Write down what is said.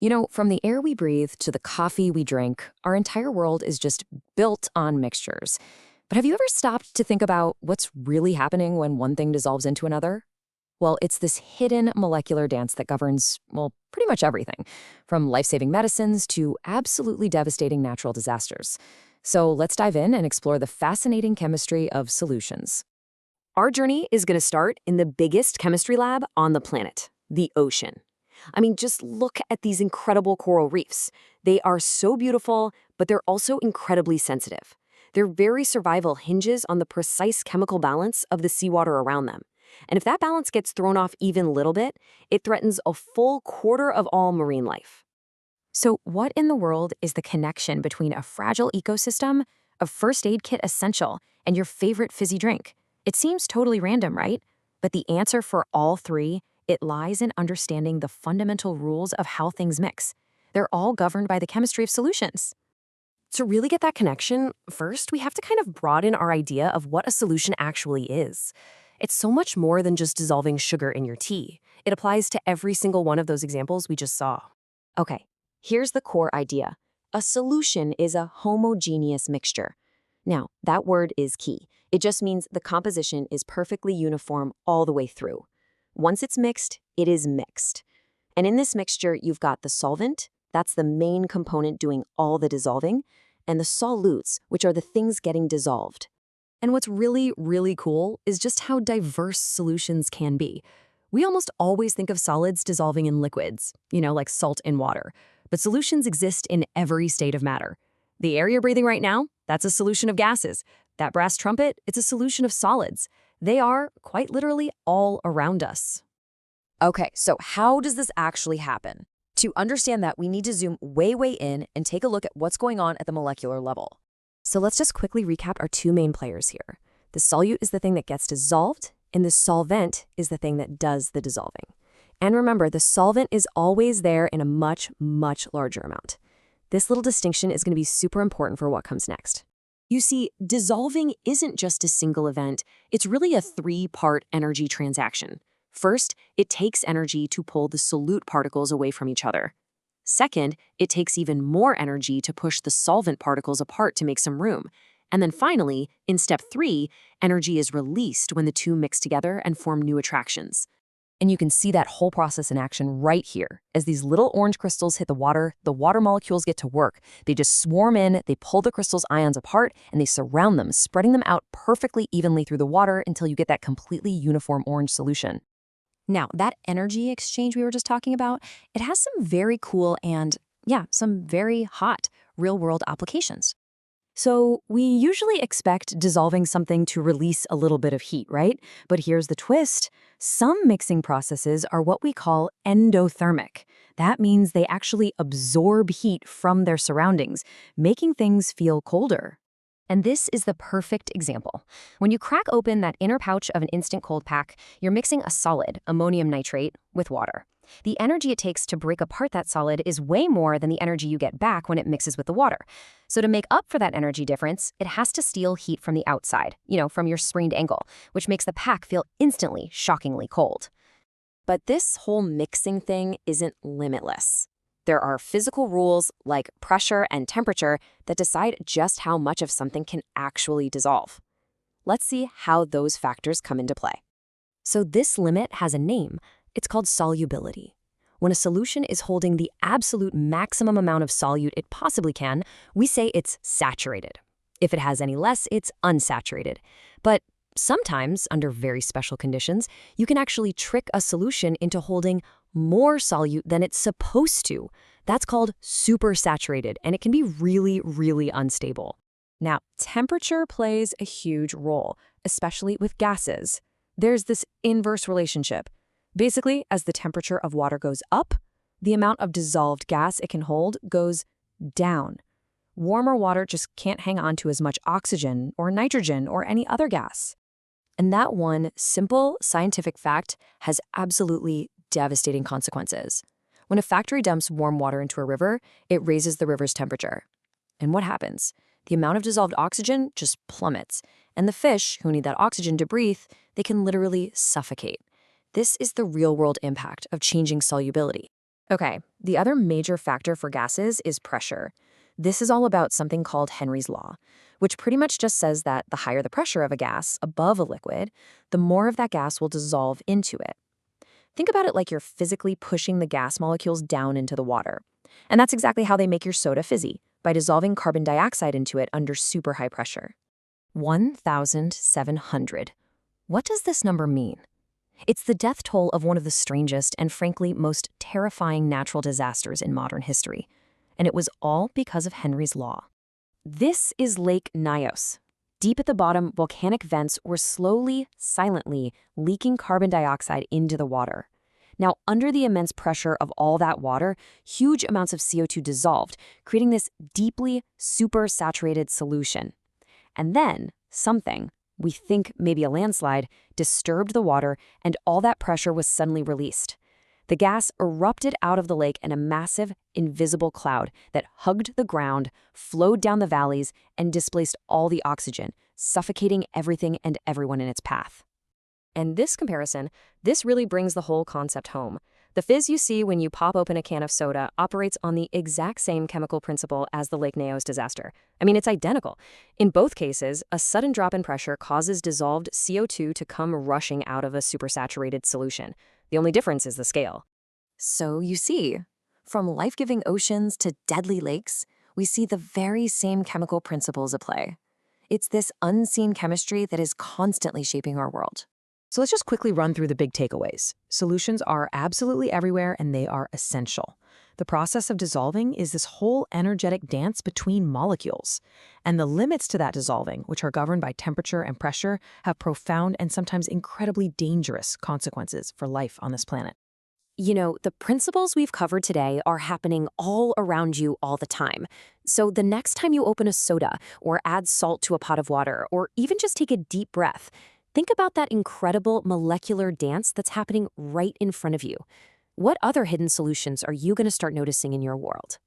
You know, from the air we breathe to the coffee we drink, our entire world is just built on mixtures. But have you ever stopped to think about what's really happening when one thing dissolves into another? Well, it's this hidden molecular dance that governs, well, pretty much everything, from life-saving medicines to absolutely devastating natural disasters. So let's dive in and explore the fascinating chemistry of solutions. Our journey is going to start in the biggest chemistry lab on the planet, the ocean. I mean, just look at these incredible coral reefs. They are so beautiful, but they're also incredibly sensitive. Their very survival hinges on the precise chemical balance of the seawater around them. And if that balance gets thrown off even a little bit, it threatens a full quarter of all marine life. So what in the world is the connection between a fragile ecosystem, a first aid kit essential, and your favorite fizzy drink? It seems totally random, right? But the answer for all three, it lies in understanding the fundamental rules of how things mix. They're all governed by the chemistry of solutions. To really get that connection, first, we have to kind of broaden our idea of what a solution actually is. It's so much more than just dissolving sugar in your tea. It applies to every single one of those examples we just saw. Okay, here's the core idea. A solution is a homogeneous mixture. Now, that word is key. It just means the composition is perfectly uniform all the way through. Once it's mixed, it is mixed. And in this mixture, you've got the solvent, that's the main component doing all the dissolving, and the solutes, which are the things getting dissolved. And what's really, really cool is just how diverse solutions can be. We almost always think of solids dissolving in liquids, like salt in water. But solutions exist in every state of matter. The air you're breathing right now, that's a solution of gases. That brass trumpet, it's a solution of solids. They are, quite literally, all around us. Okay, so how does this actually happen? To understand that, we need to zoom way, way in and take a look at what's going on at the molecular level. So let's just quickly recap our two main players here. The solute is the thing that gets dissolved, and the solvent is the thing that does the dissolving. And remember, the solvent is always there in a much, much larger amount. This little distinction is going to be super important for what comes next. You see, dissolving isn't just a single event, it's really a three-part energy transaction. First, it takes energy to pull the solute particles away from each other. Second, it takes even more energy to push the solvent particles apart to make some room. And then finally, in step 3, energy is released when the two mix together and form new attractions. And you can see that whole process in action right here. As these little orange crystals hit the water molecules get to work. They just swarm in, they pull the crystals' ions apart, and they surround them, spreading them out perfectly evenly through the water until you get that completely uniform orange solution. Now, that energy exchange we were just talking about, it has some very cool and, some very hot real-world applications. So we usually expect dissolving something to release a little bit of heat, right? But here's the twist. Some mixing processes are what we call endothermic. That means they actually absorb heat from their surroundings, making things feel colder. And this is the perfect example. When you crack open that inner pouch of an instant cold pack, you're mixing a solid, ammonium nitrate, with water. The energy it takes to break apart that solid is way more than the energy you get back when it mixes with the water. So to make up for that energy difference, it has to steal heat from the outside, from your sprained ankle, which makes the pack feel instantly, shockingly cold. But this whole mixing thing isn't limitless. There are physical rules like pressure and temperature that decide just how much of something can actually dissolve. Let's see how those factors come into play. So this limit has a name. It's called solubility. When a solution is holding the absolute maximum amount of solute it possibly can, we say it's saturated. If it has any less, it's unsaturated. But sometimes, under very special conditions, you can actually trick a solution into holding more solute than it's supposed to. That's called supersaturated, and it can be really, really unstable. Now, temperature plays a huge role, especially with gases. There's this inverse relationship. Basically, as the temperature of water goes up, the amount of dissolved gas it can hold goes down. Warmer water just can't hang on to as much oxygen or nitrogen or any other gas. And that one simple scientific fact has absolutely devastating consequences. When a factory dumps warm water into a river, it raises the river's temperature. And what happens? The amount of dissolved oxygen just plummets. And the fish, who need that oxygen to breathe, they can literally suffocate. This is the real-world impact of changing solubility. Okay, the other major factor for gases is pressure. This is all about something called Henry's law, which pretty much just says that the higher the pressure of a gas above a liquid, the more of that gas will dissolve into it. Think about it like you're physically pushing the gas molecules down into the water. And that's exactly how they make your soda fizzy, by dissolving carbon dioxide into it under super high pressure. 1,700. What does this number mean? It's the death toll of one of the strangest and frankly most terrifying natural disasters in modern history. And it was all because of Henry's law. This is Lake Nyos. Deep at the bottom, volcanic vents were slowly, silently leaking carbon dioxide into the water. Now, under the immense pressure of all that water, huge amounts of CO2 dissolved, creating this deeply supersaturated solution. And then, something, we think maybe a landslide, disturbed the water, and all that pressure was suddenly released. The gas erupted out of the lake in a massive, invisible cloud that hugged the ground, flowed down the valleys, and displaced all the oxygen, suffocating everything and everyone in its path. And this comparison, this really brings the whole concept home. The fizz you see when you pop open a can of soda operates on the exact same chemical principle as the Lake Nyos disaster. I mean, it's identical. In both cases, a sudden drop in pressure causes dissolved CO2 to come rushing out of a supersaturated solution. The only difference is the scale. So you see, from life-giving oceans to deadly lakes, we see the very same chemical principles at play. It's this unseen chemistry that is constantly shaping our world. So let's just quickly run through the big takeaways. Solutions are absolutely everywhere and they are essential. The process of dissolving is this whole energetic dance between molecules. And the limits to that dissolving, which are governed by temperature and pressure, have profound and sometimes incredibly dangerous consequences for life on this planet. You know, the principles we've covered today are happening all around you all the time. So the next time you open a soda or add salt to a pot of water or even just take a deep breath, think about that incredible molecular dance that's happening right in front of you. What other hidden solutions are you going to start noticing in your world?